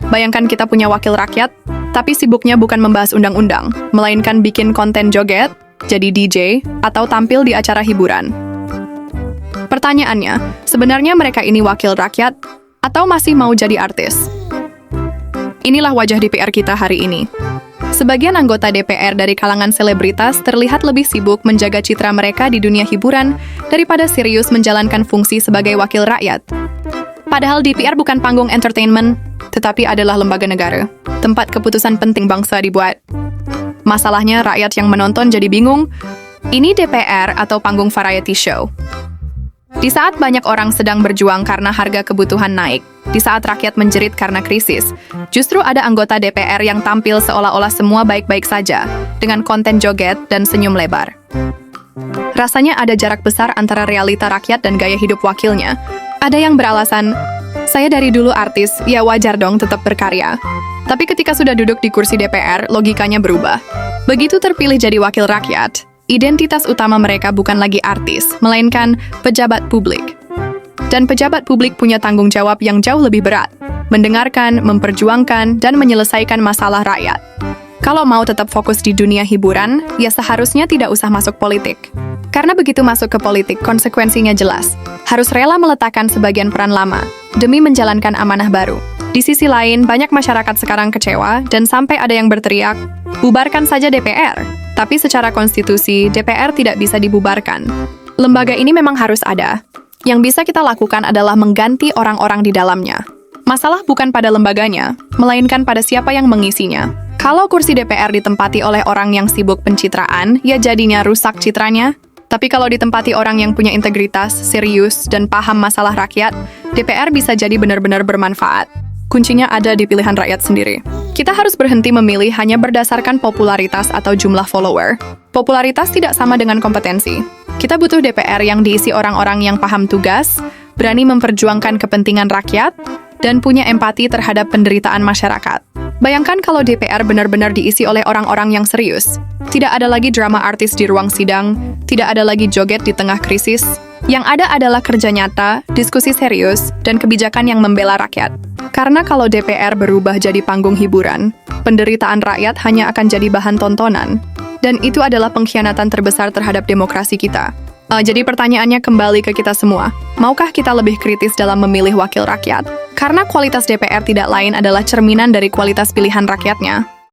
Bayangkan kita punya wakil rakyat, tapi sibuknya bukan membahas undang-undang, melainkan bikin konten joget, jadi DJ, atau tampil di acara hiburan. Pertanyaannya, sebenarnya mereka ini wakil rakyat, atau masih mau jadi artis? Inilah wajah DPR kita hari ini. Sebagian anggota DPR dari kalangan selebritas terlihat lebih sibuk menjaga citra mereka di dunia hiburan daripada serius menjalankan fungsi sebagai wakil rakyat. Padahal DPR bukan panggung entertainment, tetapi adalah lembaga negara, tempat keputusan penting bangsa dibuat. Masalahnya rakyat yang menonton jadi bingung, ini DPR atau panggung variety show? Di saat banyak orang sedang berjuang karena harga kebutuhan naik, di saat rakyat menjerit karena krisis, justru ada anggota DPR yang tampil seolah-olah semua baik-baik saja, dengan konten joget dan senyum lebar. Rasanya ada jarak besar antara realita rakyat dan gaya hidup wakilnya. Ada yang beralasan, saya dari dulu artis, ya wajar dong tetap berkarya. Tapi ketika sudah duduk di kursi DPR, logikanya berubah. Begitu terpilih jadi wakil rakyat, identitas utama mereka bukan lagi artis, melainkan pejabat publik. Dan pejabat publik punya tanggung jawab yang jauh lebih berat, mendengarkan, memperjuangkan, dan menyelesaikan masalah rakyat. Kalau mau tetap fokus di dunia hiburan, ya seharusnya tidak usah masuk politik. Karena begitu masuk ke politik, konsekuensinya jelas. Harus rela meletakkan sebagian peran lama, demi menjalankan amanah baru. Di sisi lain, banyak masyarakat sekarang kecewa, dan sampai ada yang berteriak, bubarkan saja DPR. Tapi secara konstitusi, DPR tidak bisa dibubarkan. Lembaga ini memang harus ada. Yang bisa kita lakukan adalah mengganti orang-orang di dalamnya. Masalah bukan pada lembaganya, melainkan pada siapa yang mengisinya. Kalau kursi DPR ditempati oleh orang yang sibuk pencitraan, ya jadinya rusak citranya. Tapi kalau ditempati orang yang punya integritas, serius, dan paham masalah rakyat, DPR bisa jadi benar-benar bermanfaat. Kuncinya ada di pilihan rakyat sendiri. Kita harus berhenti memilih hanya berdasarkan popularitas atau jumlah follower. Popularitas tidak sama dengan kompetensi. Kita butuh DPR yang diisi orang-orang yang paham tugas, berani memperjuangkan kepentingan rakyat, dan punya empati terhadap penderitaan masyarakat. Bayangkan kalau DPR benar-benar diisi oleh orang-orang yang serius. Tidak ada lagi drama artis di ruang sidang, tidak ada lagi joget di tengah krisis. Yang ada adalah kerja nyata, diskusi serius, dan kebijakan yang membela rakyat. Karena kalau DPR berubah jadi panggung hiburan, penderitaan rakyat hanya akan jadi bahan tontonan. Dan itu adalah pengkhianatan terbesar terhadap demokrasi kita. Jadi pertanyaannya kembali ke kita semua. Maukah kita lebih kritis dalam memilih wakil rakyat? Karena kualitas DPR tidak lain adalah cerminan dari kualitas pilihan rakyatnya.